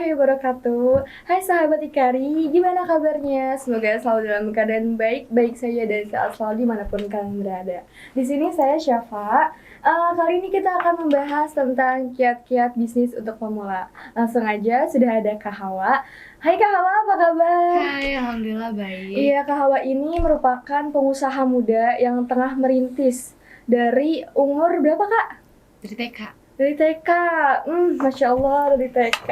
warahmatullahi wabarakatuh. Hai sahabat Ikari, gimana kabarnya? Semoga selalu dalam keadaan baik-baik saja dan sehat selalu dimanapun kalian berada. Di sini saya Syafa. Kali ini kita akan membahas tentang kiat-kiat bisnis untuk pemula. Langsung aja, sudah ada Kak Hawa. Hai Kak Hawa, apa kabar? Hai, alhamdulillah baik. Iya, Kak Hawa ini merupakan pengusaha muda yang tengah merintis. Dari umur berapa Kak? Dari TK. Dari TK, Masya Allah dari TK.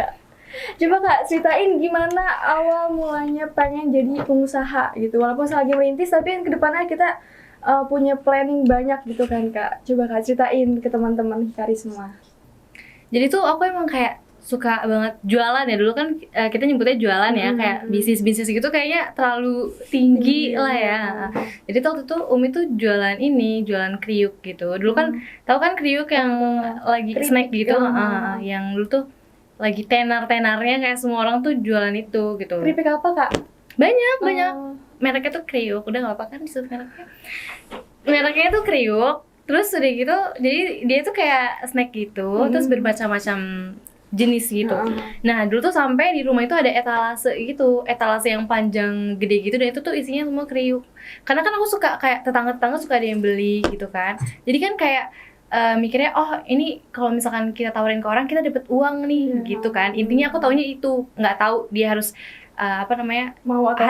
Coba Kak ceritain gimana awal mulanya pengen jadi pengusaha gitu. Walaupun lagi merintis tapi yang kedepannya kita punya planning banyak gitu kan Kak. Coba Kak ceritain ke teman-teman Hikari semua. Jadi tuh aku emang kayak suka banget jualan ya. Dulu kan kita nyebutnya jualan ya, kayak bisnis-bisnis gitu kayaknya terlalu tinggi lah ya. Jadi tuh waktu itu Umi tuh jualan kriuk gitu. Dulu kan tahu kan kriuk yang lagi snack gitu, yang dulu tuh lagi tenar-tenarnya kayak semua orang tuh jualan itu gitu. Keripik apa Kak? Banyak. Mereknya tuh kriuk, udah nggak apa-apa kan disebut mereknya. Mereknya tuh kriuk. Terus udah gitu, jadi dia tuh kayak snack gitu, terus bermacam-macam jenis gitu. Nah dulu tuh sampai di rumah itu ada etalase gitu, etalase yang panjang gede gitu, dan itu tuh isinya semua kriuk. Karena kan aku suka kayak tetangga-tetangga suka ada yang beli gitu kan. Jadi kan kayak mikirnya oh ini kalau misalkan kita tawarin ke orang kita dapat uang nih gitu kan. Intinya aku taunya itu, nggak tahu dia harus mau atau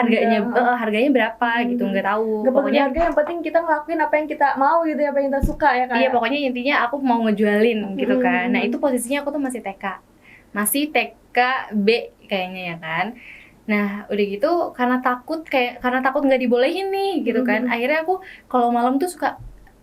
harganya berapa gitu, nggak tahu. Gak pokoknya harga, yang penting kita ngelakuin apa yang kita mau gitu, apa yang kita suka ya Kak. Iya, pokoknya intinya aku mau ngejualin gitu kan. Nah itu posisinya aku tuh masih TK B kayaknya ya kan. Nah udah gitu karena takut nggak dibolehin nih gitu kan. Akhirnya aku kalau malam tuh suka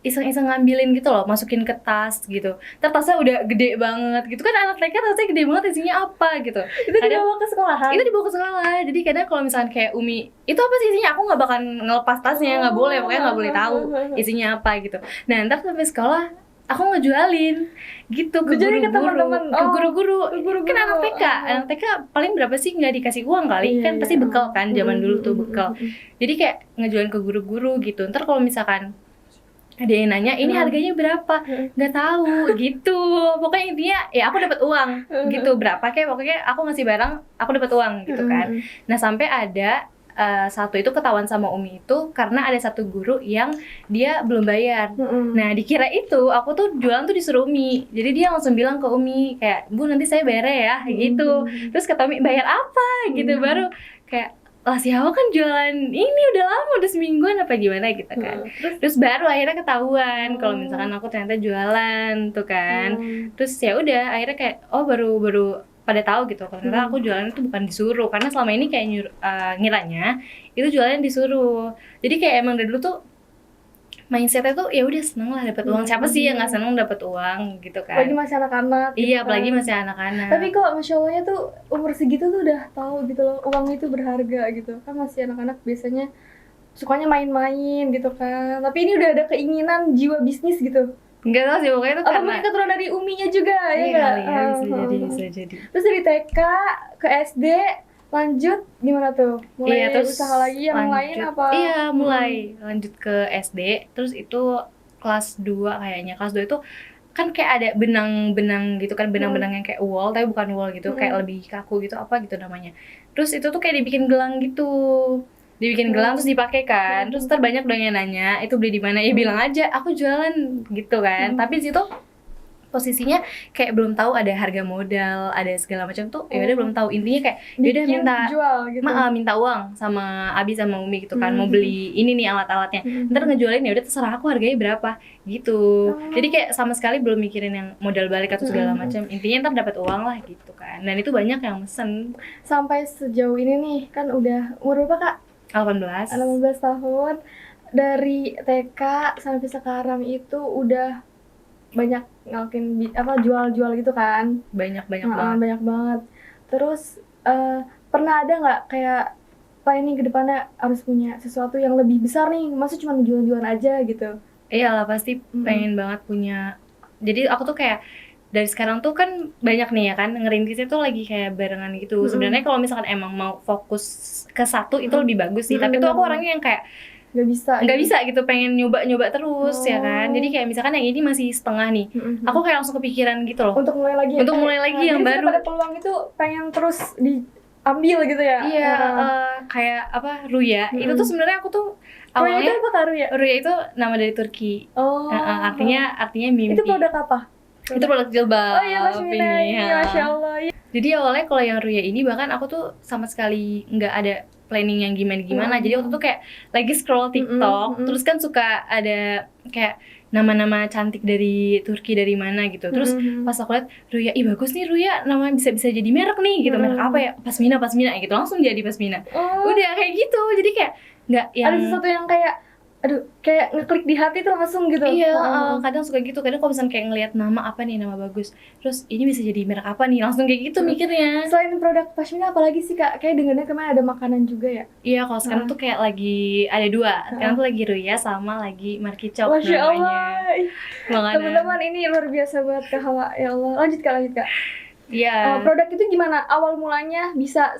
iseng-iseng ngambilin gitu loh, masukin ke tas gitu. Ntar tasnya udah gede banget gitu kan, anak TK tasnya gede banget, isinya apa gitu. Itu dibawa ke sekolahan? Itu dibawa ke sekolah. Jadi kadang kalau misalkan kayak Umi, itu apa sih isinya, aku nggak bakal ngelepas tasnya, nggak boleh, pokoknya nggak boleh tahu isinya apa gitu. Nah ntar sampai sekolah aku ngejualin gitu ke guru-guru. Kan anak TK paling berapa sih, nggak dikasih uang kali, kan pasti bekal kan, zaman dulu tuh bekal. Jadi kayak ngejualin ke guru-guru gitu. Ntar kalau misalkan ada yang nanya ini harganya berapa, nggak tahu gitu. Pokoknya intinya ya aku dapat uang gitu, berapa kayak pokoknya aku ngasih barang aku dapat uang gitu kan. Nah sampai ada satu itu ketahuan sama Umi itu karena ada satu guru yang dia belum bayar. Nah dikira itu aku tuh jualan tuh disuruh Umi, jadi dia langsung bilang ke Umi kayak, Bu nanti saya bayar ya gitu. Terus kata Umi, bayar apa gitu. Baru kayak, lah si Hawa kan jualan ini udah lama, udah semingguan apa gimana gitu kan. Terus baru akhirnya ketahuan kalau misalkan aku ternyata jualan tuh kan. Terus ya udah akhirnya kayak oh baru pada tahu gitu kalau ternyata aku jualan itu bukan disuruh, karena selama ini kayak ngiranya itu jualan disuruh. Jadi kayak emang dari dulu tuh mindsetnya tuh ya udah seneng lah dapat uang. Siapa sih yang nggak seneng dapat uang gitu kan? Apalagi masih anak-anak. Iya, apalagi masih anak-anak. Tapi kok Masya Allahnya tuh umur segitu tuh udah tahu gitu loh, uang itu berharga gitu. Kan masih anak-anak biasanya sukanya main-main gitu kan. Tapi ini udah ada keinginan jiwa bisnis gitu. Enggak tahu sih, pokoknya itu atau karena mungkin keturunan dari Uminya juga ya nggak? Iya, bisa jadi. Terus dari TK ke SD lanjut gimana tuh? Mulai terus usaha lagi yang lain apa? Iya, mulai lanjut ke SD. Terus itu kelas 2 kayaknya. Kelas 2 itu kan kayak ada benang-benang gitu kan, benang-benang yang kayak wool tapi bukan wool gitu, kayak lebih kaku gitu, apa gitu namanya. Terus itu tuh kayak dibikin gelang gitu. Dibikin gelang terus dipakai kan. Terus banyak dong yang nanya, itu beli di mana? Ya bilang aja aku jualan gitu kan. Tapi di situ posisinya kayak belum tahu ada harga modal, ada segala macam tuh. Ya udah belum tahu. Intinya kayak ya udah minta uang sama Abi sama Umi gitu kan. Mau beli ini nih alat-alatnya. Ntar ngejualin ya udah terserah aku harganya berapa gitu. Jadi kayak sama sekali belum mikirin yang modal balik atau segala macam. Intinya ntar dapat uang lah gitu kan. Dan itu banyak yang mesen. Sampai sejauh ini nih kan udah umur berapa Kak? 18 tahun. Dari TK sampai sekarang itu udah banyak ngelakuin jual-jual gitu kan. Banyak banget. Terus pernah ada nggak kayak Pak ini kedepannya harus punya sesuatu yang lebih besar nih, masa cuma jualan-jualan aja gitu? Iyalah pasti pengen banget punya. Jadi aku tuh kayak dari sekarang tuh kan banyak nih ya kan, ngerintisnya tuh lagi kayak barengan gitu. Sebenarnya kalau misalkan emang mau fokus ke satu itu lebih bagus sih. Tapi tuh aku orangnya yang kayak nggak bisa nggak bisa gitu, pengen nyoba terus ya kan. Oh. Jadi kayak misalkan yang ini masih setengah nih, aku kayak langsung kepikiran gitu loh untuk mulai lagi untuk mulai lagi yang jadi baru. pada peluang itu pengen terus diambil gitu ya. Iya, kayak apa, Ruya itu tuh sebenarnya aku tuh Ruya itu awalnya, apa Kak Ruya? Ruya itu nama dari Turki. Oh. Artinya mimpi. Itu produk apa? Itu produk jilbab. Oh iya Pashmina ini, ya. Masya Allah. Jadi awalnya kalau yang Ruya ini bahkan aku tuh sama sekali nggak ada planning yang gimana-gimana. Jadi waktu itu kayak lagi scroll TikTok, terus kan suka ada kayak nama-nama cantik dari Turki dari mana gitu. Terus pas aku lihat Ruya, ih bagus nih Ruya, namanya bisa jadi merek nih gitu. Merek apa ya? Pasmina gitu. Langsung jadi Pasmina. Udah kayak gitu. Jadi kayak nggak yang ada sesuatu yang kayak aduh kayak ngeklik di hati tuh langsung gitu. Iya, kadang suka gitu. Kadang kalau misalnya kayak ngelihat nama apa nih, nama bagus, terus ini bisa jadi merek apa nih, langsung kayak gitu mikirnya. Selain produk Pashmina apalagi sih Kak? Kayak dengarnya kemarin ada makanan juga ya? Iya, kalau sekarang tuh kayak lagi ada dua. Sekarang tuh lagi Ruya sama lagi Markicok Masya namanya. Allah. Makanan. Teman-teman ini luar biasa banget Kak Hawa. Ya Allah. Lanjut Kak. Iya. Produk itu gimana? Awal mulanya bisa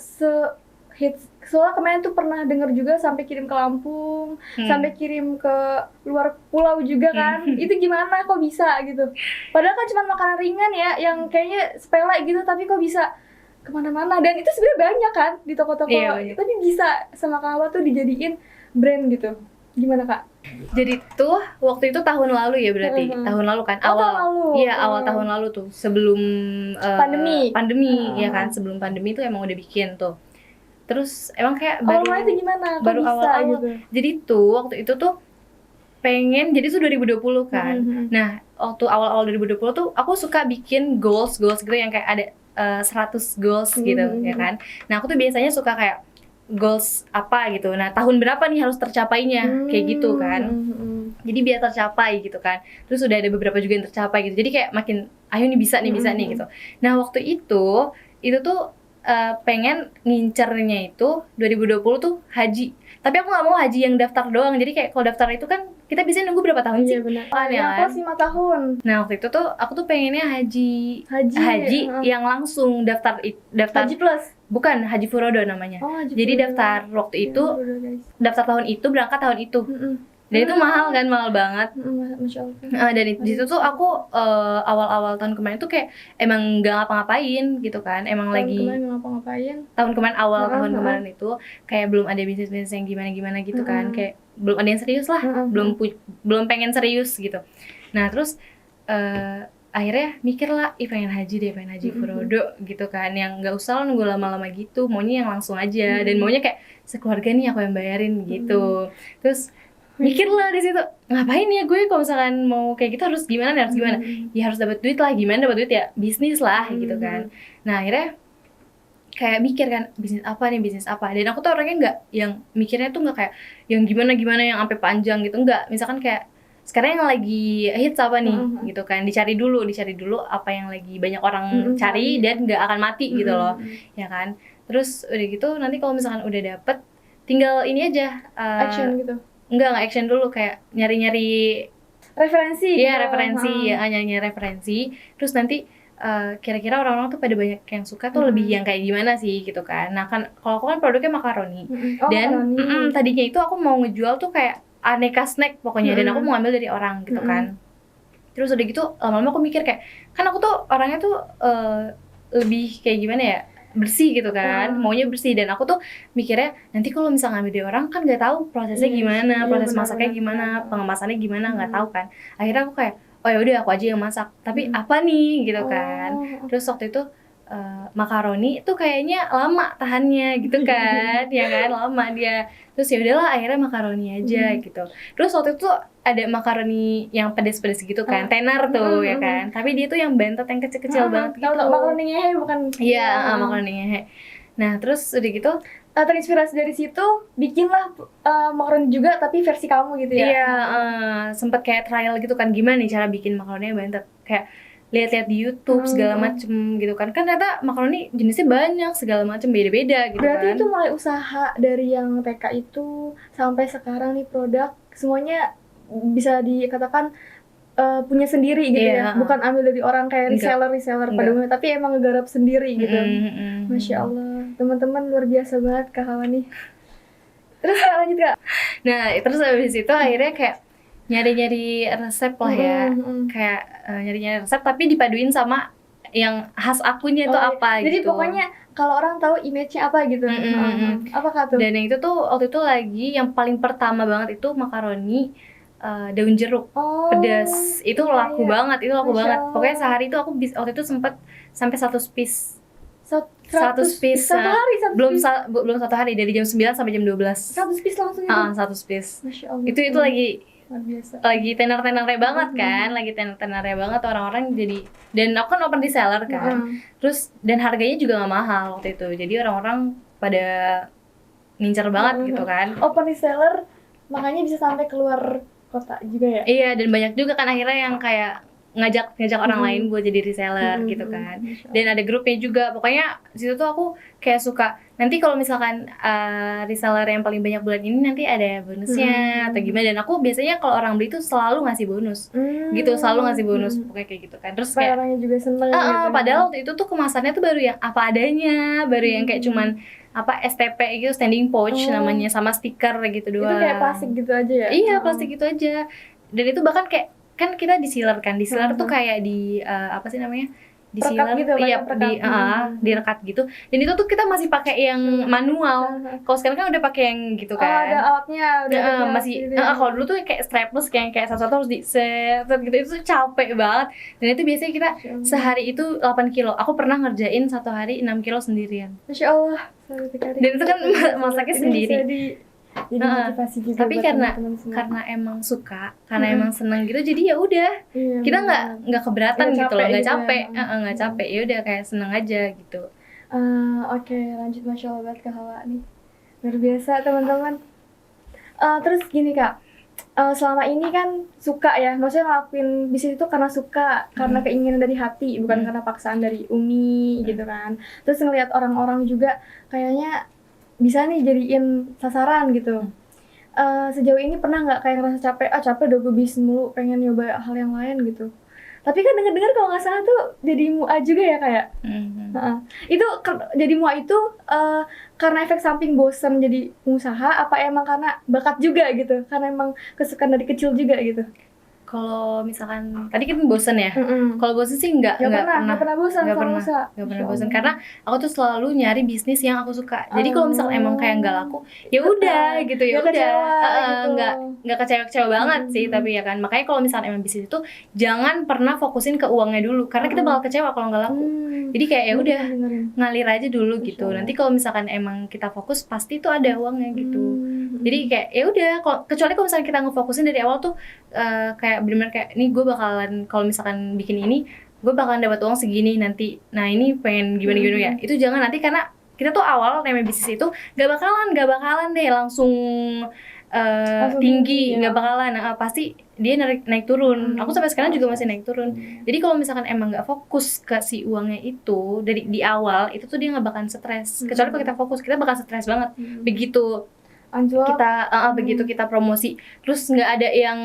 hits. Soalnya kemarin tuh pernah denger juga sampai kirim ke Lampung, sampai kirim ke luar pulau juga kan. Itu gimana kok bisa gitu? Padahal kan cuma makanan ringan ya, yang kayaknya sepele gitu, tapi kok bisa kemana-mana. Dan itu sebenarnya banyak kan di toko-toko. Iya, tapi bisa sama Kak Hawa tuh dijadiin brand gitu. Gimana Kak? Jadi tuh waktu itu tahun lalu ya berarti, tahun lalu kan, awal tahun lalu tuh sebelum pandemi ya kan, sebelum pandemi tuh emang udah bikin tuh. Terus emang kayak awalnya itu gimana? Baru awal-awal gitu. Jadi tuh waktu itu tuh pengen, jadi tuh 2020 kan. Nah, waktu awal-awal 2020 tuh aku suka bikin goals gitu yang kayak ada 100 goals gitu ya kan. Nah, aku tuh biasanya suka kayak goals apa gitu. Nah, tahun berapa nih harus tercapainya kayak gitu kan. Jadi biar tercapai gitu kan. Terus udah ada beberapa juga yang tercapai gitu. Jadi kayak makin ayo nih bisa nih gitu. Nah, waktu itu tuh pengen ngincernya itu 2020 tuh haji. Tapi aku nggak mau haji yang daftar doang. Jadi kayak kalau daftar itu kan kita bisa nunggu berapa tahun sih? Iya benar. Yang plus 5 tahun. Nah waktu itu tuh aku tuh pengennya haji yang langsung daftar Haji plus? Bukan, Haji Furodo namanya. Jadi daftar waktu itu, daftar tahun itu, berangkat tahun itu. Dan itu mahal banget. Masya Allah. Dan di situ tuh aku awal-awal tahun kemarin tuh kayak emang nggak ngapa-ngapain gitu kan, emang lagi tahun kemarin awal tahun kemarin itu kayak belum ada bisnis yang gimana gitu kan, kayak belum ada yang serius lah, belum pengen serius gitu. Nah terus akhirnya mikir lah, pengen haji Furodo gitu kan, yang nggak usah nunggu lama-lama gitu, maunya yang langsung aja, dan maunya kayak sekeluarga nih aku yang bayarin gitu. Terus mikir lah di situ, ngapain ya gue kalau misalkan mau kayak gitu harus gimana ya harus dapat duit lah, gimana dapat duit ya bisnis lah gitu kan. Nah akhirnya kayak mikir kan, bisnis apa, dan aku tuh orangnya nggak yang mikirnya tuh nggak kayak yang gimana yang sampai panjang gitu, nggak. Misalkan kayak sekarang yang lagi hits apa nih gitu kan, dicari dulu apa yang lagi banyak orang cari dan nggak akan mati gitu loh ya kan. Terus udah gitu nanti kalau misalkan udah dapet tinggal ini aja action gitu. Enggak action dulu, kayak nyari referensi. Iya, referensi, nyari referensi. Terus nanti kira-kira orang-orang tuh pada banyak yang suka tuh lebih yang kayak gimana sih gitu kan. Nah kan kalau aku kan produknya makaroni. Dan tadinya itu aku mau ngejual tuh kayak aneka snack pokoknya, dan aku mau ngambil dari orang gitu kan. Terus udah gitu lama-lama aku mikir kayak, kan aku tuh orangnya tuh lebih kayak gimana ya, bersih gitu kan, maunya bersih. Dan aku tuh mikirnya nanti kalau misalnya ngambil dari orang kan nggak tahu prosesnya gimana, proses masaknya gimana, pengemasannya gimana, nggak tahu kan. Akhirnya aku kayak oh ya udah aku aja yang masak, tapi apa nih gitu kan. Terus waktu itu makaroni tuh kayaknya lama tahannya gitu kan, ya kan, lama dia. Terus ya udahlah akhirnya makaroni aja gitu. Terus waktu itu ada makaroni yang pedes-pedes gitu kan, tenar tuh ya kan. Tapi dia tuh yang bentet yang kecil-kecil banget gitu. Makaroni ngehe bukan? Iya, makaroni ngehe. Nah terus udah gitu terinspirasi dari situ bikinlah makaroni juga tapi versi kamu gitu ya? Iya, sempet kayak trial gitu kan, gimana nih cara bikin makaroni yang bentet. Kayak lihat-lihat di YouTube segala macem gitu kan. Kan ternyata makaroni jenisnya banyak, segala macem beda-beda gitu. Berarti kan. Itu mulai usaha dari yang TK itu sampai sekarang nih produk semuanya bisa dikatakan punya sendiri gitu ya. Bukan ambil dari orang kayak reseller pada umumnya, tapi emang ngegarap sendiri gitu. Masya Allah, teman-teman luar biasa banget Kak Hawa nih. Terus Kak, lanjut Kak. Nah terus habis itu akhirnya kayak nyari-nyari resep lah ya, kayak nyari-nyari resep tapi dipaduin sama yang khas akunya itu Oh, apa jadi gitu. pokoknya kalau orang tahu image-nya apa gitu. Apa Kak tuh? Dan yang itu tuh waktu itu lagi yang paling pertama banget itu makaroni daun jeruk Oh, pedas. Itu iya, laku iya. banget, itu laku Masya banget. Allah. Pokoknya sehari itu aku waktu itu sempet sampai 100 piece. 100 piece. satu hari 100 belum piece. belum 1 hari, dari jam 9 sampai jam 12. 100 piece langsung itu. 100 piece. Masya Allah. Itu lagi luar biasa. lagi tenar-tenarnya banget kan, lagi tenar-tenarnya banget orang-orang jadi, dan aku kan open reseller kan, terus dan harganya juga nggak mahal waktu itu, jadi orang-orang pada ngincer banget gitu kan. Open reseller makanya bisa sampai keluar kota juga ya. Iya, dan banyak juga kan akhirnya yang kayak ngajak orang lain buat jadi reseller gitu kan. Dan ada grupnya juga. Pokoknya situ tuh aku kayak suka, nanti kalau misalkan reseller yang paling banyak bulan ini nanti ada bonusnya atau gimana. Dan aku biasanya kalau orang beli tuh selalu ngasih bonus. Gitu, selalu ngasih bonus. Pokoknya kayak gitu kan. Terus supaya kayak orangnya juga seneng gitu. padahal waktu itu tuh kemasannya tuh baru yang apa adanya, baru yang kayak cuman apa STP gitu, standing pouch namanya, sama stiker gitu doang. Itu kayak plastik gitu aja ya? Iya, plastik gitu aja. Dan itu bahkan kayak, kan kita di-sealer kan, di-sealer tuh kayak di apa sih namanya, di-sealer gitu, iya, direkat gitu. Dan itu tuh kita masih pakai yang manual. Kalau sekarang kan udah pakai yang gitu kan. Ada alatnya, udah ada masih gitu ya. kalau dulu tuh kayak strapless, kayak satu-satu harus di-set gitu, itu tuh capek banget. Dan itu biasanya kita sehari itu 8 kilo. Aku pernah ngerjain satu hari 6 kilo sendirian. Masya Allah. Dan itu kan masaknya sendiri. Jadi motivasi juga tapi buat teman-teman semua. karena emang suka, karena emang seneng gitu, jadi ya udah, kita nggak keberatan Nggak gitu loh, nggak capek capek, nggak capek, ya udah kayak seneng aja gitu. Oke, lanjut. Masya Allah banget Kak Hawa nih, luar biasa teman-teman. Terus gini Kak, selama ini kan suka ya, maksudnya ngelakuin bisnis itu karena suka, karena keinginan dari hati, bukan karena paksaan dari Umi gitu kan. Terus ngelihat orang-orang juga kayaknya bisa nih jadiin sasaran gitu. Sejauh ini pernah nggak kayak ngerasa capek udah gue bisnis mulu, pengen nyoba hal yang lain gitu. Tapi kan dengar-dengar kalau nggak salah tuh jadi MUA juga ya kayak. Itu jadi MUA itu karena efek samping bosan jadi pengusaha, apa emang karena bakat juga gitu? Karena emang kesukaan dari kecil juga gitu? Kalau misalkan tadi kan bosen ya, kalau bosen sih nggak pernah bosan, nggak pernah bosan, karena aku tuh selalu nyari bisnis yang aku suka. Jadi kalau misalkan emang kayak nggak laku, ya udah gitu, ya udah, nggak kecewa banget sih. Tapi ya kan, makanya kalau misalkan emang bisnis itu jangan pernah fokusin ke uangnya dulu, karena kita bakal kecewa kalau nggak laku. Jadi kayak ya udah ngalir aja dulu gitu. Nanti kalau misalkan emang kita fokus, pasti tuh ada uangnya gitu. Jadi kayak ya udah, kecuali kalau misalkan kita ngefokusin dari awal tuh kayak benar-benar kayak nih gue bakalan, kalau misalkan bikin ini gue bakalan dapat uang segini nanti, nah ini pengen gimana ya, itu jangan nanti, karena kita tuh awal namanya bisnis itu gak bakalan deh langsung tinggi, nggak bakalan, pasti dia naik turun. Aku sampai sekarang juga masih naik turun. Jadi kalau misalkan emang nggak fokus ke si uangnya itu dari di awal, itu tuh dia nggak bakalan stres. Kecuali kalau kita fokus, kita bakal stres banget. Begitu kita begitu kita promosi terus nggak ada yang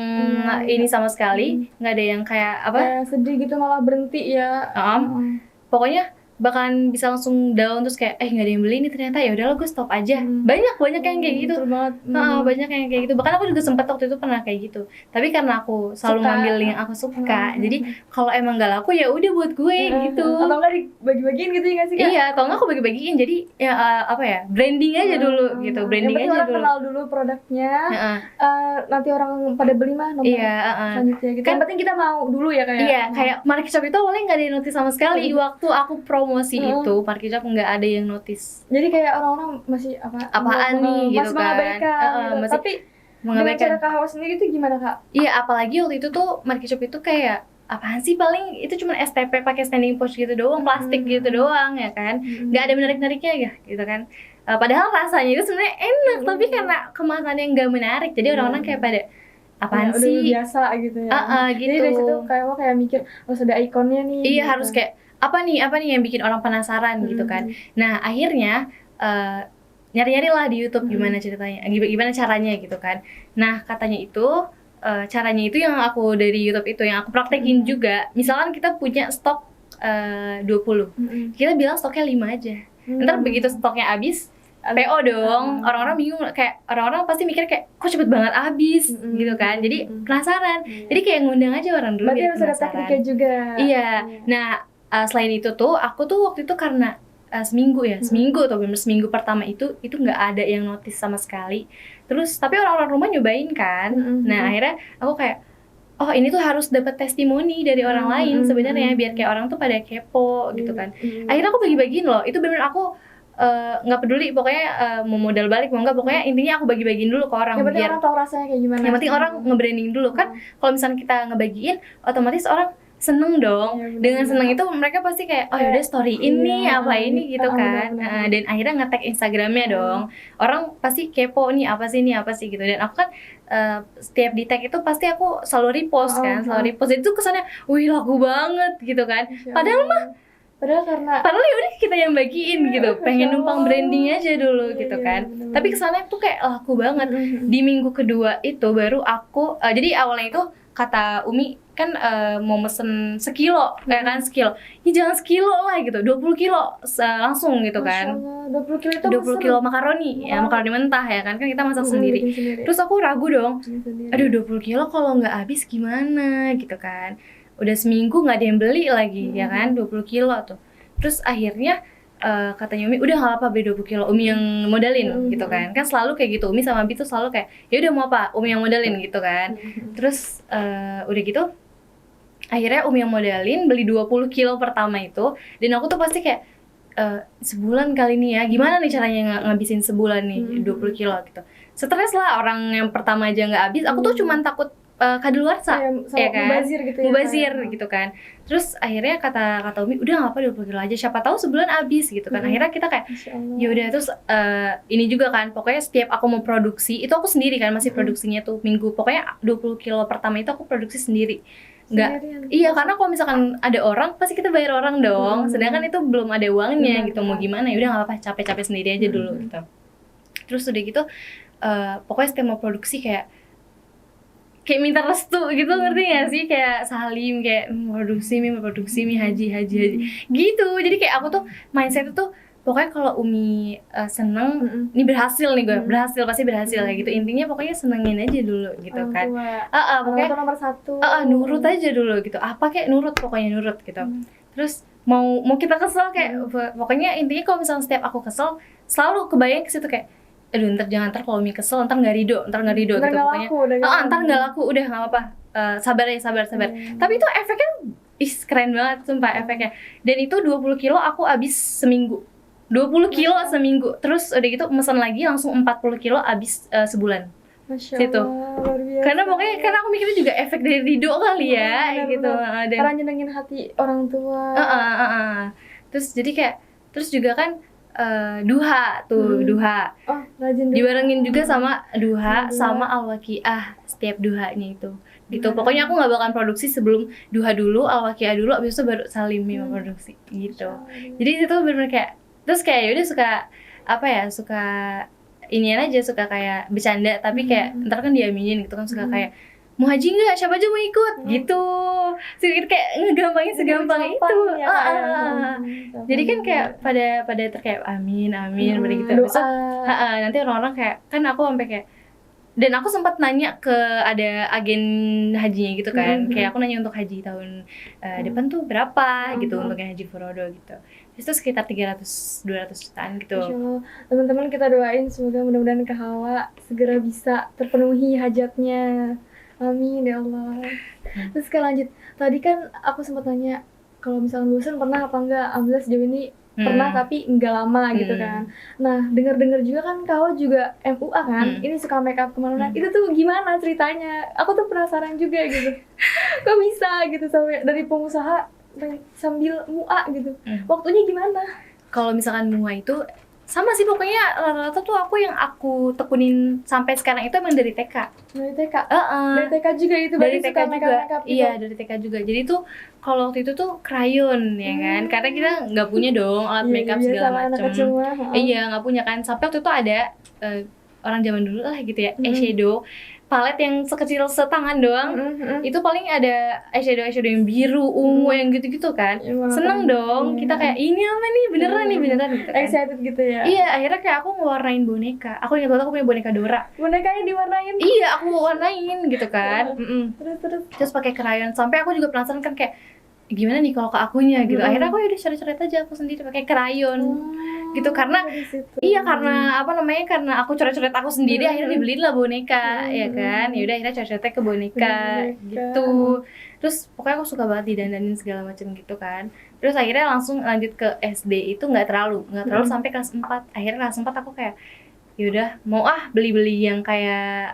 ini sama sekali, nggak ada yang kayak apa, kayak sedih gitu malah berhenti ya. Pokoknya bakalan bisa langsung down, terus kayak nggak ada yang beli ini ternyata, ya udahlah gue stop aja. Banyak yang kayak gitu. Banyak yang kayak gitu. Bahkan aku juga sempat waktu itu pernah kayak gitu, tapi karena aku selalu ngambil yang aku suka, jadi kalau emang nggak laku ya udah buat gue gitu. Atau nggak dibagi-bagiin gitu ya nggak sih Kak? Iya, atau nggak aku bagi-bagiin, jadi ya apa ya, branding aja dulu gitu, branding aja orang dulu. Kenal dulu produknya, nanti orang pada beli mah nomor selanjutnya gitu. Kan, yang penting kita mau dulu ya kayak. Iya, kayak Market Shop itu awalnya nggak ada yang notice sama sekali. Waktu aku promosi itu Market Shop nggak ada yang notice. Jadi kayak orang-orang masih apaan nih gitu kan. Masih tapi mengabaikan. Cara Kak Hawa sendiri itu gimana Kak? Iya, apalagi waktu itu tuh Market Shop itu kayak apaan sih, paling itu cuma STP pakai standing pouch gitu doang, plastik gitu doang ya kan. Nggak ada menarik-nariknya ya gitu kan. Padahal rasanya itu sebenarnya enak, tapi karena kemasannya nggak menarik, jadi orang-orang kayak pada apaan sih, udah biasa gitu ya. Gitu. Jadi dari situ kayak mikir harus ada ikonnya nih. Iya gitu. Harus kayak apa nih yang bikin orang penasaran gitu kan. Nah akhirnya nyari-nyari lah di YouTube gimana ceritanya, gimana caranya gitu kan. Nah katanya itu caranya itu yang aku dari YouTube itu yang aku praktekin juga. Misalkan kita punya stok 20, kita bilang stoknya 5 aja. Ntar begitu stoknya habis, PO dong. Orang-orang bingung, kayak orang-orang pasti mikir kayak kok cepet banget habis gitu kan. Jadi penasaran. Jadi kayak ngundang aja orang dulu Berarti biar harus ada penasaran. tekniknya juga. Iya. Nah, selain itu tuh aku tuh waktu itu karena seminggu atau bener seminggu pertama itu nggak ada yang notice sama sekali. Terus tapi orang-orang rumah nyobain kan. Nah, akhirnya aku kayak oh ini tuh harus dapat testimoni dari orang lain sebenarnya biar kayak orang tuh pada kepo gitu kan. Akhirnya aku bagi-bagiin loh. Itu bener aku nggak peduli pokoknya mau modal balik mau nggak, pokoknya intinya aku bagi-bagiin dulu ke orang Yang penting biar orang tahu rasanya kayak gimana. yang penting orang nge-branding dulu kan. Kalau misalnya kita ngebagiin otomatis orang seneng dong. Iya, bener. Dengan seneng itu mereka pasti kayak oh yaudah story ini Iya, apa ini gitu kan. bener. Dan akhirnya nge-tag Instagramnya dong. Orang pasti kepo nih apa sih gitu. Dan aku kan setiap di tag itu pasti aku selalu repost kan, selalu repost. Itu kesannya wih laku banget gitu kan. Padahal ya udah kita yang bagiin gitu, pengen numpang branding aja dulu gitu kan. Tapi kesannya tuh kayak laku banget. Di minggu kedua itu baru aku, jadi awalnya itu kata Umi kan mau mesen sekilo, kayak kan sekilo. Ya jangan sekilo lah gitu, 20 kilo langsung gitu kan. 20 kilo itu 20 kilo makaroni, ya makaroni mentah ya kan kita masak sendiri. Terus aku ragu dong, aduh 20 kilo kalau nggak habis gimana gitu kan. Udah seminggu nggak ada yang beli lagi ya kan, 20 kilo tuh. Terus akhirnya katanya Umi udah nggak apa beli 20 kilo, Umi yang modalin gitu kan. Kan selalu kayak gitu, Umi sama Abi tuh selalu kayak ya udah mau apa Umi yang modalin gitu kan. Terus udah gitu akhirnya Umi yang modalin beli 20 kilo pertama itu. Dan aku tuh pasti kayak sebulan kali ini ya gimana nih caranya ngabisin sebulan nih 20 kilo gitu. Stres lah, orang yang pertama aja nggak habis. Aku tuh cuman takut kadaluarsa ya kan, mubazir gitu ya, mubazir gitu kan. Terus akhirnya kata Umi udah nggak apa 20 kilo aja, siapa tahu sebulan habis gitu kan. Akhirnya kita kayak ya udah. Terus ini juga kan pokoknya setiap aku mau produksi itu aku sendiri kan, masih produksinya tuh minggu, pokoknya 20 kilo pertama itu aku produksi sendiri. Iya karena kalau misalkan ada orang pasti kita bayar orang dong, sedangkan itu belum ada uangnya gitu. Mau gimana ya udah nggak apa, capek-capek sendiri aja dulu gitu. Terus udah gitu pokoknya setiap mau produksi kayak minta restu gitu, ngerti gak sih? Kayak salim, kayak produksi mi haji gitu. Jadi kayak aku tuh mindset tuh pokoknya kalau Umi seneng, ini berhasil nih gue, pasti berhasil kayak gitu. Intinya pokoknya senengin aja dulu gitu kan. Pokoknya nomor satu. Nurut aja dulu gitu. Apa kayak nurut, pokoknya nurut gitu. Terus mau kita kesel kayak pokoknya intinya kalau misalnya setiap aku kesel selalu kebayang ke situ kayak aduh jangan kalau Umi kesel ntar nggak ridho gitu pokoknya. Ntar nggak laku, udah nggak apa-apa, sabar. Tapi itu efeknya keren banget sumpah efeknya. Dan itu 20 kilo aku habis seminggu. 20 kilo seminggu. Terus udah gitu mesen lagi langsung 40 kilo habis sebulan. Masya situ. Allah, luar biasa. Karena aku mikirnya juga efek dari ridho kali ya, gitu. Dan karena nyenengin hati orang tua. Terus jadi kayak juga kan duha tuh, duha. Oh, rajin duha. Dibarengin juga sama duha sama al-waqiah setiap duhanya itu. Gitu. Pokoknya aku nggak bakalan produksi sebelum duha dulu, al-waqiah dulu, abis itu baru salim produksi gitu. Jadi itu benar-benar kayak terus kayak yaudah suka inian aja, suka kayak bercanda tapi kayak ntar kan diaminin gitu kan, suka kayak mau haji nggak, siapa aja mau ikut gitu, sedikit kayak ngegampangin segampang itu ya. Jadi kan kayak pada terkayak amin begitu. Besok nanti orang-orang kayak kan aku sampai kayak, dan aku sempat nanya ke ada agen hajinya gitu kan, kayak aku nanya untuk haji tahun depan tuh berapa gitu untuk yang haji furodo gitu. Itu sekitar 300-200 jutaan gitu. Teman-teman kita doain semoga mudah-mudahan Kak Hawa segera bisa terpenuhi hajatnya. Amin ya Allah. Terus kita lanjut. Tadi kan aku sempat nanya kalau misalnya bosan pernah apa enggak. Alhamdulillah sejauh ini pernah tapi enggak lama gitu kan. Nah, dengar-dengar juga kan kau juga MUA kan. Ini suka make up kemana-mana. Itu tuh gimana ceritanya? Aku tuh penasaran juga gitu. Kok bisa gitu sampai dari pengusaha sambil MUA gitu. Waktunya gimana? Kalau misalkan MUA itu sama sih pokoknya rata-rata tuh yang aku tekunin sampai sekarang itu emang dari TK. Dari TK? Dari TK juga itu? Dari TK juga, makeup gitu? Iya dari TK juga. Jadi tuh kalau waktu itu tuh krayon ya kan, karena kita nggak punya dong alat makeup segala macam. Iya nggak punya kan, sampai waktu itu ada orang zaman dulu lah gitu ya, eyeshadow palet yang sekecil setangan doang. Itu paling ada eyeshadow yang biru, ungu yang gitu-gitu kan. Seneng dong, kita kayak ini apa nih, beneran gitu kan. Excited gitu ya. Iya, akhirnya kayak aku ngewarnain boneka. Aku ingat banget aku punya boneka Dora. Bonekanya diwarnain. Iya, aku warnain gitu kan. Terus pakai krayon. Sampai aku juga penasaran kan kayak gimana nih kalau ke akunya gitu. Akhirnya aku udah coret-coret aja aku sendiri pakai krayon. Gitu karena karena karena aku coret-coret aku sendiri akhirnya dibeliin lah boneka ya kan. Ya udah akhirnya coret-coretnya ke boneka gitu. Terus pokoknya aku suka banget didandanin segala macam gitu kan. Terus akhirnya langsung lanjut ke SD itu nggak terlalu sampai kelas 4. Akhirnya kelas 4 aku kayak yaudah mau beli yang kayak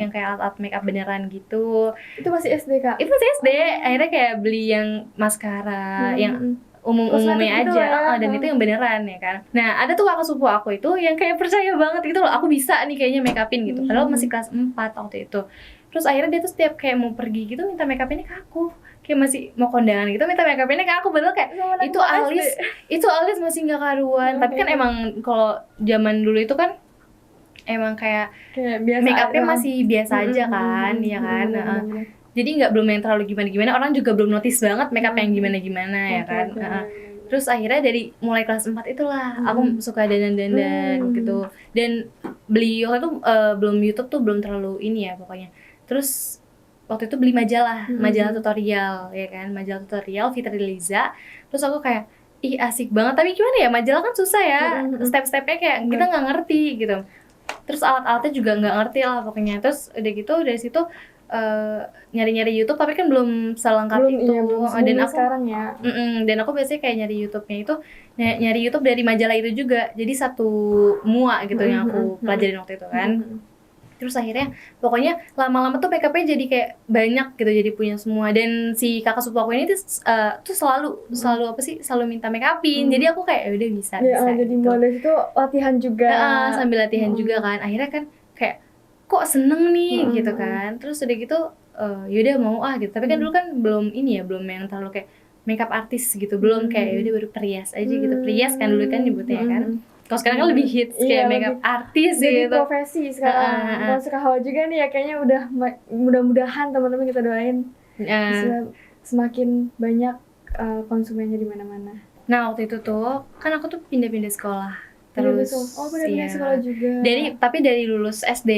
yang kayak alat makeup beneran gitu. Itu masih SD Kak? Itu masih SD. Akhirnya kayak beli yang maskara yang umumnya gitu aja dan itu yang beneran ya kan. Nah ada tuh kakak sepupu aku itu yang kayak percaya banget gitu loh, aku bisa nih kayaknya make upin gitu, padahal masih kelas 4 waktu itu. Terus akhirnya dia tuh setiap kayak mau pergi gitu minta make upinnya ke aku, kayak masih mau kondangan gitu minta make upinnya ke aku, padahal kayak itu alis masih nggak karuan. Tapi kan emang kalau zaman dulu itu kan emang kayak biasa make upnya masih biasa aja kan, ya kan. Jadi belum yang terlalu gimana-gimana, orang juga belum notice banget makeup yang gimana-gimana ya kan. Terus akhirnya dari mulai kelas 4 itulah aku suka dandan gitu. Dan beli waktu itu belum YouTube tuh belum terlalu ini ya pokoknya. Terus waktu itu beli majalah tutorial ya kan, majalah tutorial Fitri Liza. Terus aku kayak ih asik banget, tapi gimana ya, majalah kan susah ya, step-stepnya kayak kita nggak ngerti gitu. Terus alat-alatnya juga nggak ngerti lah pokoknya. Terus udah gitu dari situ nyari-nyari YouTube, tapi kan belum selengkap itu. Dan aku sekarang ya. Dan aku biasanya kayak nyari YouTube-nya itu nyari YouTube dari majalah itu juga. Jadi satu mua gitu yang aku pelajarin waktu itu kan. Terus akhirnya pokoknya lama-lama tuh make-upnya jadi kayak banyak gitu, jadi punya semua. Dan si kakak sepupu aku ini tuh selalu minta make-upin. Jadi aku kayak udah bisa jadi gitu. mulai itu latihan juga. Sambil latihan juga kan. Akhirnya kan kayak kok seneng nih gitu kan. Terus udah gitu yaudah mau gitu. Tapi kan dulu kan belum yang terlalu kayak makeup artis gitu, belum kayak yaudah baru perias aja gitu. Perias kan dulu kan nyebutnya ya kan. Kalau sekarang kan lebih hits kayak makeup artis jadi gitu. Jadi profesi sekarang. Kalau suka hawa juga nih ya, kayaknya udah mudah-mudahan teman-teman kita doain semakin banyak konsumennya di mana-mana. Nah waktu itu tuh kan aku tuh pindah-pindah sekolah. Terus pindah-pindah sekolah juga. Tapi dari lulus SD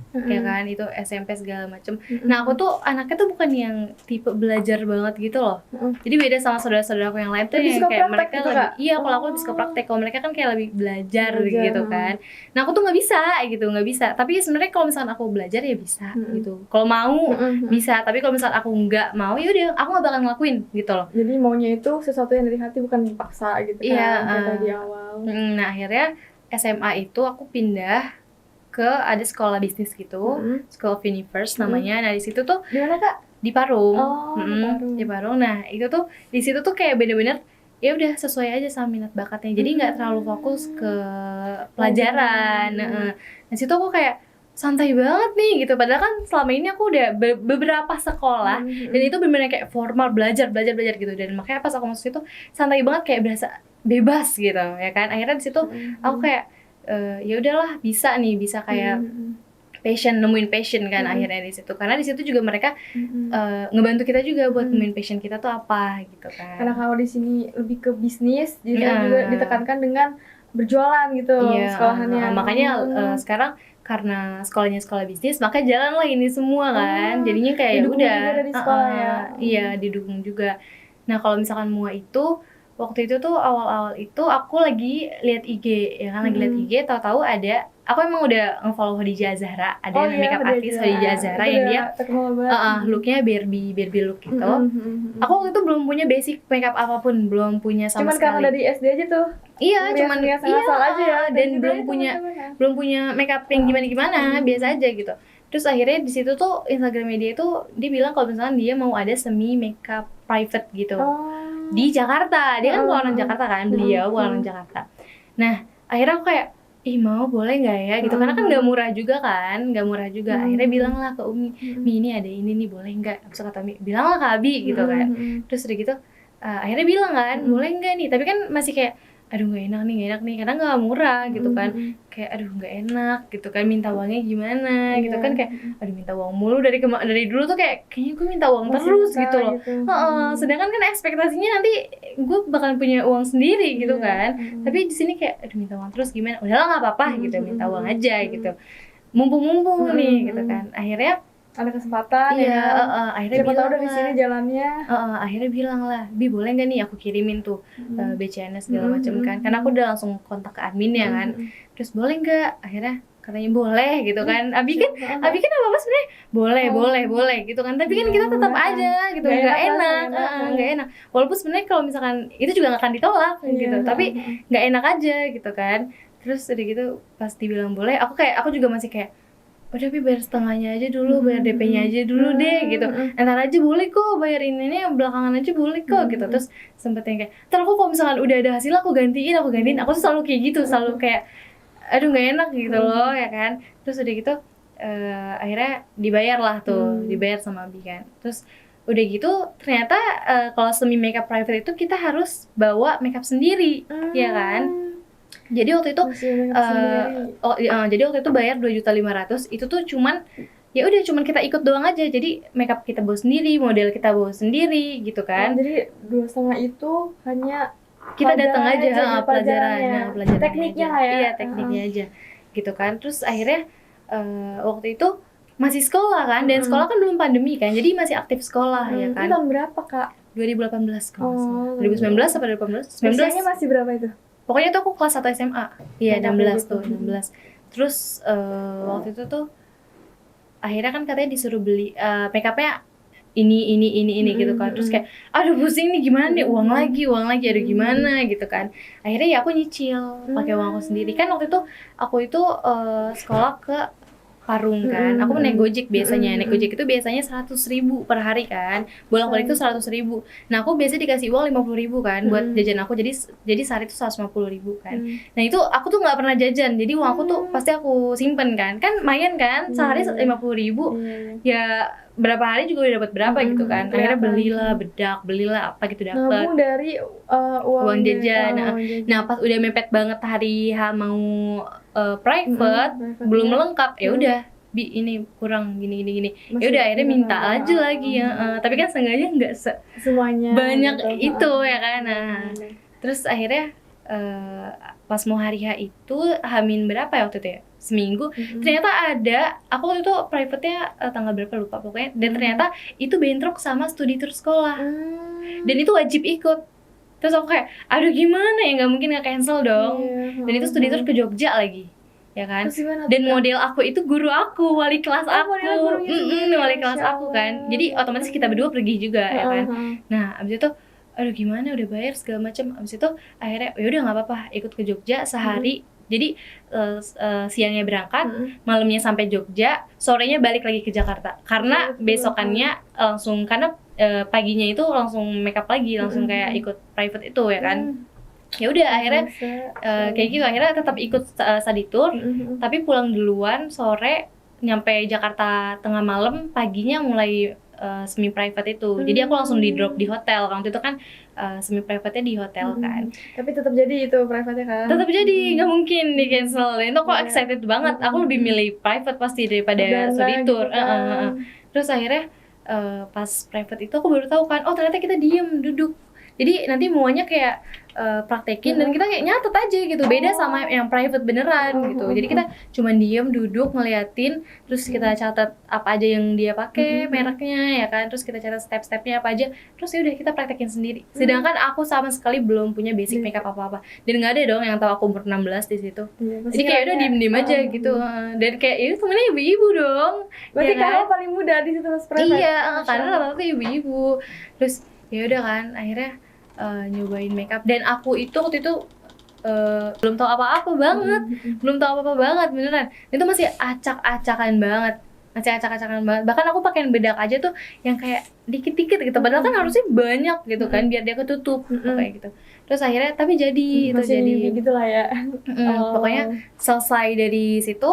ya kan, itu SMP segala macem. Nah aku tuh anaknya tuh bukan yang tipe belajar banget gitu loh. Jadi beda sama saudara-saudara aku yang lain tuh, yang kayak mereka gitu, lebih kalau aku lebih suka praktek, kalau mereka kan kayak lebih belajar gitu kan. Nah aku tuh nggak bisa. Tapi sebenarnya kalau misalkan aku belajar ya bisa gitu. Kalau mau bisa, tapi kalau misalkan aku nggak mau ya udah aku nggak bakal ngelakuin gitu loh. Jadi maunya itu sesuatu yang dari hati, bukan dipaksa gitu kan, kayak di awal. Nah akhirnya SMA itu aku pindah ke ada sekolah bisnis gitu, School of Universe namanya. Nah di situ tuh di mana Kak? Di Parung. Di Parung. Nah itu tuh di situ tuh kayak bener-bener ya udah sesuai aja sama minat bakatnya. Jadi nggak terlalu fokus ke pelajaran. Nah situ aku kayak santai banget nih gitu. Padahal kan selama ini aku udah beberapa sekolah dan itu bener-bener kayak formal, belajar gitu. Dan makanya pas aku masuk situ santai banget, kayak berasa bebas gitu ya kan. Akhirnya di situ aku kayak ya udahlah bisa kayak nemuin passion kan. Akhirnya di situ, karena di situ juga mereka ngebantu kita juga buat nemuin passion kita tuh apa gitu kan. Karena kalau di sini lebih ke bisnis, jadi juga ditekankan dengan berjualan gitu sekolahannya. Makanya sekarang karena sekolahnya sekolah bisnis, maka jalan lah ini semua kan. Jadinya kayak udah dari sekolah ya. Iya didukung juga. Nah kalau misalkan mua itu waktu itu tuh awal-awal itu aku lagi lihat IG ya kan, lagi lihat IG, tahu-tahu ada, aku emang udah nge-follow Khadijah Azhara, ada makeup artist Khadijah Azhara yang dia looknya Barbie look gitu. Aku waktu itu belum punya basic makeup apapun, belum punya sama sekali. Cuman karena dari SD aja tuh. Iya, cuman aja ya. Dan belum punya makeup yang gimana-gimana, biasa aja gitu. Terus akhirnya di situ tuh Instagram dia itu dia bilang kalau misalkan dia mau ada semi makeup private gitu. Di Jakarta, dia kan bukan orang Jakarta kan, beliau bukan orang Jakarta. Nah, akhirnya aku kayak, mau boleh nggak ya gitu, karena kan nggak murah juga. Akhirnya bilang lah ke Umi, Mi ini ada ini nih, boleh nggak? Terus kata Mi, bilang lah ke Abi gitu kan. Terus udah gitu, akhirnya bilang kan, boleh nggak nih? Tapi kan masih kayak aduh nggak enak nih karena nggak murah gitu kan, kayak aduh nggak enak gitu kan, minta uangnya gimana gitu kan, kayak aduh minta uang mulu dari dulu tuh kayaknya gue minta uang Masih terus minta gitu loh. gitu. Sedangkan kan ekspektasinya nanti gue bakal punya uang sendiri gitu Iya. kan, tapi di sini kayak aduh minta uang terus gimana, udahlah nggak apa-apa gitu, minta uang aja gitu, mumpung nih gitu kan. Akhirnya Ada kesempatan iya, ya. akhirnya Siapa tahu bilang dari lah, sini jalannya. akhirnya bilang lah, Bi boleh nggak nih aku kirimin tuh BCNS segala macam kan, karena aku udah langsung kontak ke admin ya kan, terus boleh nggak, akhirnya katanya boleh gitu kan. Abi kan apa sebenarnya boleh gitu kan, tapi kan kita tetap aja gitu, nggak enak, walaupun sebenarnya kalau misalkan itu juga nggak akan ditolak gitu, tapi nggak enak aja gitu kan. Terus udah gitu pas dibilang boleh, aku juga masih kayak udah Bi bayar setengahnya aja dulu, bayar DP-nya aja dulu deh gitu, entar aja boleh kok, bayar ini belakangan aja boleh kok gitu. Terus sempet yang kayak ntar aku kalau misalkan udah ada hasil aku gantiin, aku tuh selalu kayak gitu, selalu kayak aduh nggak enak gitu loh ya kan. Terus udah gitu akhirnya dibayar lah tuh, dibayar sama Bi kan. Terus udah gitu ternyata kalau semi makeup private itu kita harus bawa makeup sendiri ya kan. Jadi waktu itu jadi waktu itu bayar 2.500.000, itu tuh cuman ya udah cuman kita ikut doang aja, jadi makeup kita bawa sendiri, model kita bawa sendiri gitu kan. Jadi 2,5 itu hanya kita datang aja pelajarannya tekniknya aja. lah ya. Iya, tekniknya aja gitu kan. Terus akhirnya waktu itu masih sekolah kan, dan sekolah kan belum pandemi kan, jadi masih aktif sekolah ya kan. Itu tahun berapa Kak? 2018 kalau nggak salah. 2019 apa 2018? 19. Usianya masih berapa itu? Pokoknya tuh aku kelas 1 SMA. Iya, 16 tuh, 16. Terus waktu itu tuh akhirnya kan katanya disuruh beli make-upnya ini gitu kan. Terus kayak aduh pusing nih, gimana nih, uang lagi aduh gimana gitu kan. Akhirnya ya aku nyicil pakai uang aku sendiri. Kan waktu itu aku itu sekolah ke Parung kan, aku naik Gojek biasanya. Naik Gojek itu biasanya 100.000 per hari kan, bolak-balik itu 100.000. Nah aku biasanya dikasih uang 50.000 kan buat jajan aku, jadi sehari itu 150.000 kan. Nah itu aku tuh nggak pernah jajan, jadi uang aku tuh pasti aku simpen kan lumayan kan, sehari 50.000 ya berapa hari juga udah dapat berapa gitu kan. Akhirnya belilah bedak, belilah apa gitu dapat. Nabung dari uang jajan. Nah pas udah mepet banget hari H mau private belum lengkap, ya udah Bi ini kurang gini. Ya udah akhirnya minta aja lagi ya. Tapi kan seenggaknya nggak semuanya banyak gitu. itu ya kan. Nah terus akhirnya pas mau hari H itu Hamin berapa ya waktu itu ya, seminggu, ternyata ada, aku waktu itu private-nya tanggal berapa lupa pokoknya, dan ternyata itu bentrok sama studi tour sekolah, dan itu wajib ikut. Terus aku kayak aduh gimana ya, nggak mungkin nggak cancel dong. Dan itu studi tour ke Jogja lagi ya kan. Dan model aku itu guru aku, wali kelas aku, wali kelas aku kan, jadi otomatis kita berdua pergi juga ya kan. Nah abis itu aduh gimana, udah bayar segala macam. Abis itu akhirnya ya udah nggak apa-apa, ikut ke Jogja sehari. Jadi siangnya berangkat, malamnya sampai Jogja, sorenya balik lagi ke Jakarta. Karena besokannya langsung, karena paginya itu langsung makeup lagi, langsung kayak ikut private itu ya kan. Ya udah akhirnya kayak gitu, akhirnya tetap ikut study tour, tapi pulang duluan sore, nyampe Jakarta tengah malam, paginya mulai semi private itu. Jadi aku langsung di drop di hotel. Waktu itu kan semi private-nya di hotel kan. Tapi tetap jadi itu private-nya kan? Tetap jadi, nggak mungkin di cancel. Itu aku excited banget. Aku lebih milih private pasti daripada study tour. Gitu. Terus akhirnya pas private itu aku baru tahu kan, oh ternyata kita diem duduk. Jadi nanti semuanya kayak praktekin dan kita kayak nyatet aja gitu. Beda sama yang private beneran gitu. Jadi kita cuma diem duduk ngeliatin, terus kita catat apa aja yang dia pakai, mereknya ya kan. Terus kita catat step-stepnya apa aja. Terus ya udah kita praktekin sendiri. Sedangkan aku sama sekali belum punya basic makeup apa-apa. Dan nggak ada dong yang tahu aku umur 16 di situ. Jadi kayak udah diem-diem aja gitu. Dan kayak itu temennya ibu-ibu dong. Berarti ya kan? kamu paling muda di situ pas private. Iya, karena rata-rata ibu-ibu. Terus ya udah kan, akhirnya nyobain makeup, dan aku itu waktu itu belum tahu apa-apa banget, beneran. Itu masih acak-acakan banget, bahkan aku pakein bedak aja tuh yang kayak dikit-dikit gitu, padahal kan harusnya banyak gitu kan, biar dia ketutup kayak gitu. Terus akhirnya tapi jadi itu jadi gitu lah ya. Pokoknya selesai dari situ,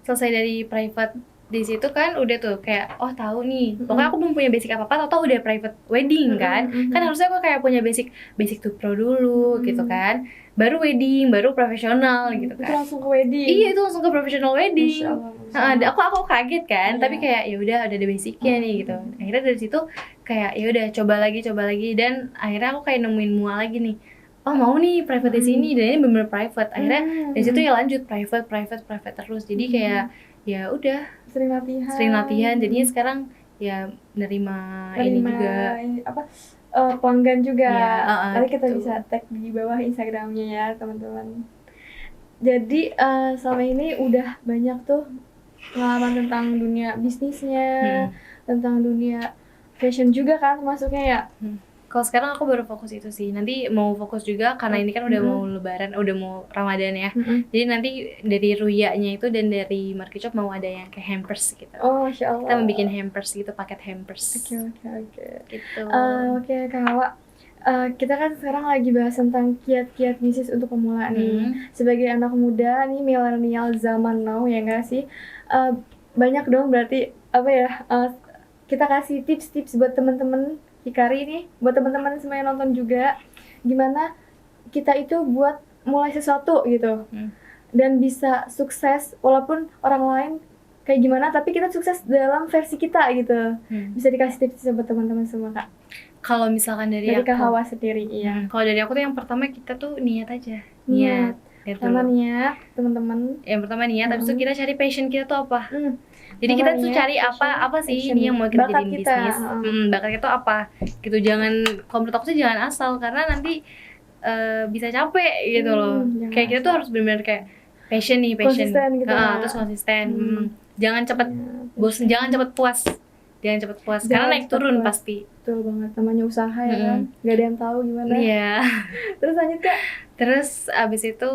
selesai dari private di situ kan udah tuh kayak oh tahu nih pokoknya aku belum punya basic apa-apa atau udah private wedding kan kan harusnya aku kayak punya basic to pro dulu gitu kan, baru wedding baru profesional gitu Itu kan. langsung ke wedding. Iya itu langsung ke professional wedding. Masya Allah, Masya Allah. Aku kaget kan, tapi kayak ya udah ada basicnya nih gitu. Akhirnya dari situ kayak ya udah coba lagi dan akhirnya aku kayak nemuin mua lagi nih. Oh mau nih private di sini dan ini bener-bener private. Akhirnya dari situ ya lanjut private terus. Jadi kayak ya udah sering latihan. jadinya sekarang ya nerima ini juga pelanggan juga. Nanti kita gitu. bisa tag di bawah Instagramnya ya teman-teman. Jadi selama ini udah banyak tuh pengalaman tentang dunia bisnisnya, tentang dunia fashion juga kan masuknya ya. Kalau sekarang aku baru fokus itu sih. Nanti mau fokus juga karena ini kan udah mau lebaran, udah mau Ramadan ya. Jadi nanti dari Ruyanya itu dan dari Market Shop mau ada yang kayak hampers gitu. Oh, Masya Allah. Kita mau bikin hampers gitu, paket hampers. Oke. Gitu. Oke, Kak Hawa. Kita kan sekarang lagi bahas tentang kiat-kiat bisnis untuk pemula nih. Sebagai anak muda nih, milenial zaman now ya nggak sih? Banyak dong berarti kita kasih tips-tips buat temen-temen Hikari nih, buat teman-teman semua yang nonton juga, gimana kita itu buat mulai sesuatu gitu dan bisa sukses walaupun orang lain kayak gimana, tapi kita sukses dalam versi kita gitu. Bisa dikasih tips buat teman-teman semua, Kak? Kalau misalkan dari Kak aku, Hawa sendiri, iya. Kalau dari aku tuh yang pertama kita tuh niat aja. Niat dulu. Niat, teman-teman. Yang pertama niat, habis itu kita cari passion kita tuh apa. Jadi Sama kita tuh niat, cari apa sih passion. ini yang mau kita Bakat jadiin kita. bisnis. Bakat kita tuh apa? Gitu, jangan, kalau menurut aku sih jangan asal, karena nanti bisa capek gitu loh. Kayak kita tuh harus benar-benar kayak passion. Konsisten gitu terus konsisten. Jangan cepet bosan, jangan cepet puas. Karena naik turun pasti. Betul banget, namanya usaha ya kan, gak ada yang tahu gimana. Iya. Terus lanjut, Kak. Terus abis itu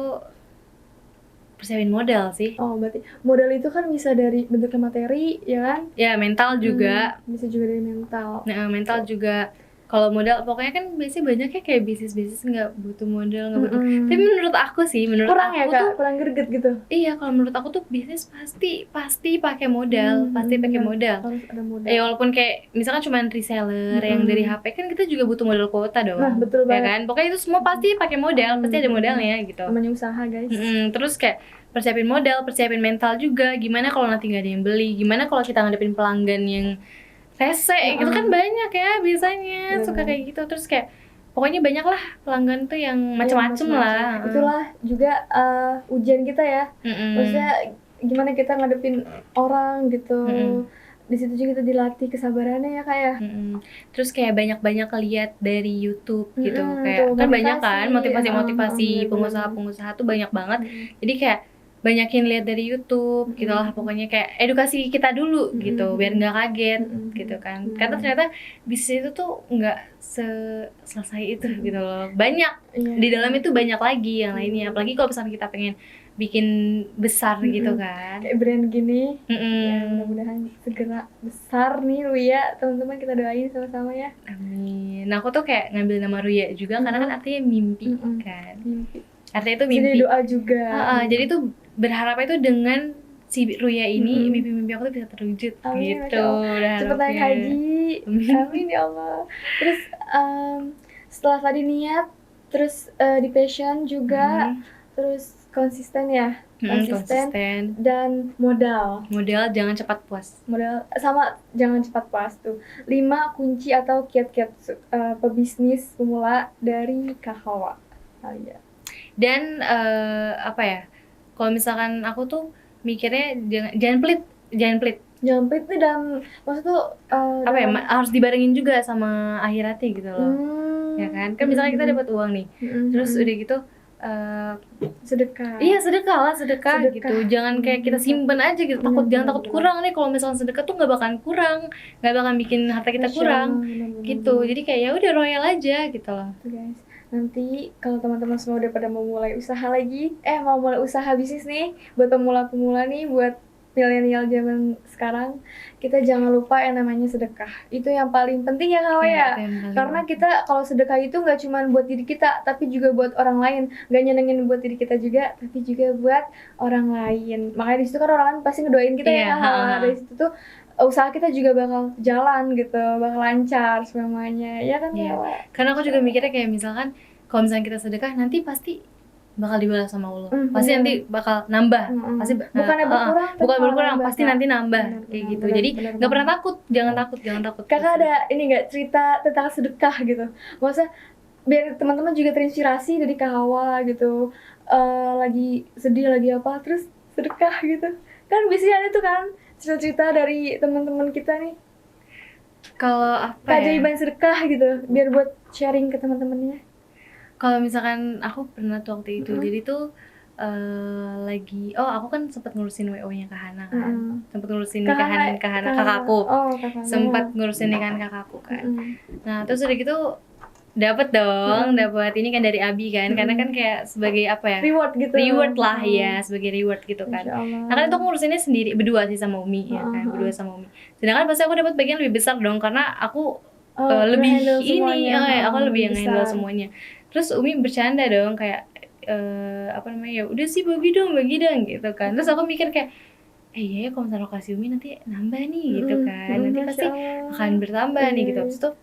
persiapin modal sih. Oh, berarti modal itu kan bisa dari bentuknya materi, ya kan? Ya, mental juga. Bisa juga dari mental. Nah, mental juga. Kalau modal, pokoknya kan biasanya banyak ya kayak bisnis nggak butuh modal, nggak butuh. Tapi menurut aku sih, kurang aku ya, Kak? tuh Kurang greget gitu. Iya, kalau menurut aku tuh bisnis pasti pakai modal, pasti pakai modal. Harus ada modal. Walaupun kayak misalkan cuma reseller yang dari HP, kan kita juga butuh modal kuota dong. Nah, betul banget. Ya kan? Pokoknya itu semua pasti pakai modal, pasti ada modalnya gitu. Namanya usaha, guys. Terus kayak persiapin modal, persiapin mental juga. Gimana kalau nanti nggak ada yang beli? Gimana kalau kita ngadepin pelanggan yang rese? Itu kan banyak ya biasanya suka kayak gitu. Terus kayak pokoknya banyak lah pelanggan tuh yang macam-macam lah. Itulah juga ujian kita ya. Maksudnya gimana kita ngadepin orang gitu. Di situ juga kita dilatih kesabarannya ya, Kak ya. Terus kayak banyak lihat dari YouTube gitu. Kayak kan banyak kan motivasi pengusaha tuh banyak banget. Jadi kayak banyakin lihat dari YouTube gitu lah, pokoknya kayak edukasi kita dulu gitu biar nggak kaget gitu kan. Karena ternyata bisnis itu tuh nggak selesai itu gitu loh, banyak di dalam itu banyak lagi yang lainnya, apalagi kalau misalnya kita pengen bikin besar gitu kan, kayak brand gini. Ya, mudah-mudahan segera besar nih Ruya, teman-teman kita doain sama-sama ya. Amin. Nah aku tuh kayak ngambil nama Ruya juga karena kan artinya mimpi kan. Mimpi. Artinya itu mimpi. Jadi doa juga. Jadi tuh berharap itu dengan si Ruya ini mimpi-mimpi aku tuh bisa terwujud. Amin, gitu. Cepet naik haji. Amin ya Allah. Terus setelah tadi niat, terus di passion juga, terus konsisten ya. Konsisten dan modal jangan cepat puas. Modal sama jangan cepat puas tuh. 5 kunci atau kiat-kiat pebisnis pemula dari Kak Hawa. Ya. Dan kalau misalkan aku tuh mikirnya jangan pelit. Jangan pelit tuh, dan maksud tuh harus dibarengin juga sama akhiratnya gitu loh. Ya kan misalnya kita dapat uang nih, terus udah gitu sedekah. Iya, sedekah gitu. Jangan kayak kita simpen aja gitu. Jangan takut kurang nih. Kalau misalnya sedekah tuh nggak bakalan kurang, nggak bakalan bikin harta kita kurang gitu. Jadi kayak ya udah royal aja gitu loh. Guys, nanti kalau teman-teman semua udah pada mau mulai usaha lagi, mau mulai usaha bisnis nih, buat pemula-pemula nih, buat milenial zaman sekarang, kita jangan lupa yang namanya sedekah. Itu yang paling penting ya Kak Iya, ya. itu yang paling Karena penting. kita kalau sedekah itu nggak cuma buat diri kita, tapi juga buat orang lain. Nggak nyenengin buat diri kita juga, tapi juga buat orang lain. Makanya di situ kan orang lain pasti ngedoain kita Iya, ya Kak. ha-ha. Dari situ tuh usaha kita juga bakal jalan gitu, bakal lancar semuanya. Ya kan Iya. Kak? Karena aku juga mikirnya kayak misalkan kalau misalnya kita sedekah nanti pasti bakal dibalas sama Allah. Pasti bener. nanti bakal nambah. Pasti Bukannya berkurang, tapi bukan malah berkurang, nambah, pasti Kak. nanti nambah Bener, kayak bener, gitu. bener, Jadi bener nggak pernah banget. takut, jangan takut, jangan takut. Kakak ada ini nggak cerita tentang sedekah gitu? Maksudnya biar teman-teman juga terinspirasi dari Kak Hawa gitu. Lagi sedih lagi apa terus sedekah gitu. Kan biasanya ada tuh kan cerita-cerita dari teman-teman kita nih. Kalau apa ya? Keajaiban sedekah gitu biar buat sharing ke teman-temannya. Kalau misalkan aku pernah tuh waktu itu, jadi tuh lagi aku kan sempat ngurusin WO-nya Kak Hana kan. Sempat ngurusin nikahan Kak Hana, kakakku. Oh, kakaknya. Sempat ngurusin nikahan kakakku kan. Mm-mm. Nah, terus udah gitu dapat dong, dapat ini kan dari Abi kan. Karena kan kayak sebagai apa ya? Reward gitu. Reward lah ya, sebagai reward gitu kan. Masya Allah. Nah, kan itu aku ngurusinnya sendiri berdua sih sama Umi ya kan, berdua sama Umi. Sedangkan pasti aku dapat bagian lebih besar dong karena aku lebih nge-handle ini, semuanya. aku lebih yang handle besar. semuanya. Terus Umi bercanda dong kayak apa namanya, ya udah sih bagi dong gitu kan. Terus aku mikir kayak iya ya kalau misalnya kasih Umi nanti nambah nih gitu kan, nanti Masya pasti Allah. akan bertambah nih gitu. Terus tuh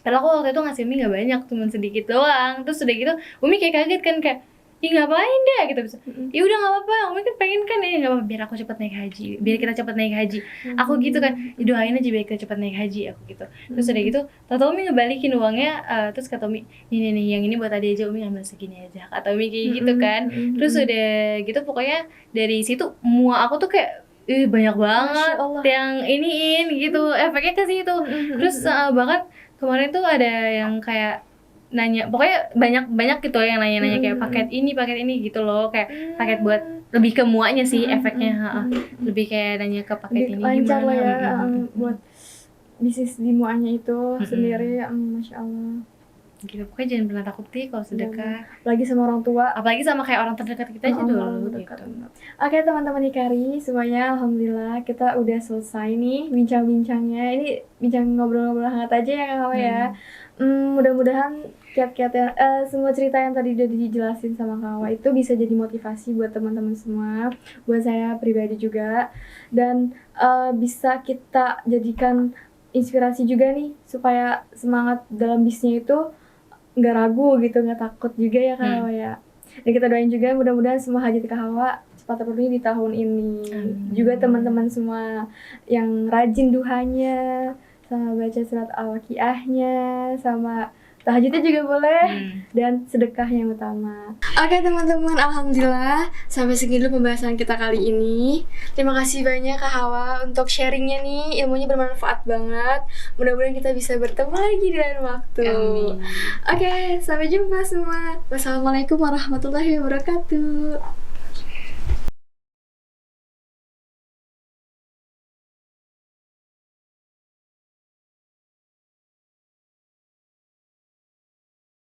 padahal aku waktu itu ngasih Umi gak banyak, cuma sedikit doang. Terus udah gitu Umi kayak kaget kan, kayak ih ngapain deh gitu. Ya udah nggak apa-apa, Umi kan pengen kan ya, nggak apa, biar aku cepat naik haji, biar kita cepat naik haji. Aku gitu kan, doain aja biar kita cepat naik haji, aku gitu. Terus udah gitu tahu Umi ngebalikin uangnya, terus kata Umi nih yang ini buat Ade aja, Umi ambil segini aja, kata Umi kayak gitu kan. Terus udah gitu pokoknya dari situ muak aku tuh kayak banyak banget Masya Allah. yang iniin gitu, efeknya ke situ. Terus bahkan kemarin tuh ada yang kayak nanya, pokoknya banyak gitu yang nanya kayak paket ini gitu loh, kayak paket buat lebih ke muanya sih efeknya, lebih kayak nanya ke paket ini lancar gimana. lah ya buat bisnis di muanya itu sendiri. Masya Allah. Gitu, pokoknya jangan pernah takut sih kalau sedekah, Lagi sama orang tua. apalagi sama kayak orang terdekat kita aja dulu gitu. Oke teman-teman Hikari semuanya, alhamdulillah kita udah selesai nih bincang-bincangnya. Ini bincang ngobrol-ngobrol hangat aja ya Kak Hawa ya. Mudah-mudahan kiat-kiat semua cerita yang tadi udah dijelasin sama Kak Hawa itu bisa jadi motivasi buat teman-teman semua, buat saya pribadi juga, dan bisa kita jadikan inspirasi juga nih supaya semangat dalam bisnisnya itu nggak ragu gitu, nggak takut juga ya Kak Hawa ya. Dan kita doain juga mudah-mudahan semua hajat Kak Hawa cepat terpenuhi di tahun ini. Juga teman-teman semua yang rajin duhanya, sama baca surat Al-Waqiahnya, sama tahajudnya juga boleh, dan sedekah yang utama. Oke teman-teman, alhamdulillah sampai segini dulu pembahasan kita kali ini. Terima kasih banyak Kak Hawa untuk sharingnya nih, ilmunya bermanfaat banget. Mudah-mudahan kita bisa bertemu lagi di lain waktu. Amin. Oke, sampai jumpa semua. Wassalamualaikum warahmatullahi wabarakatuh.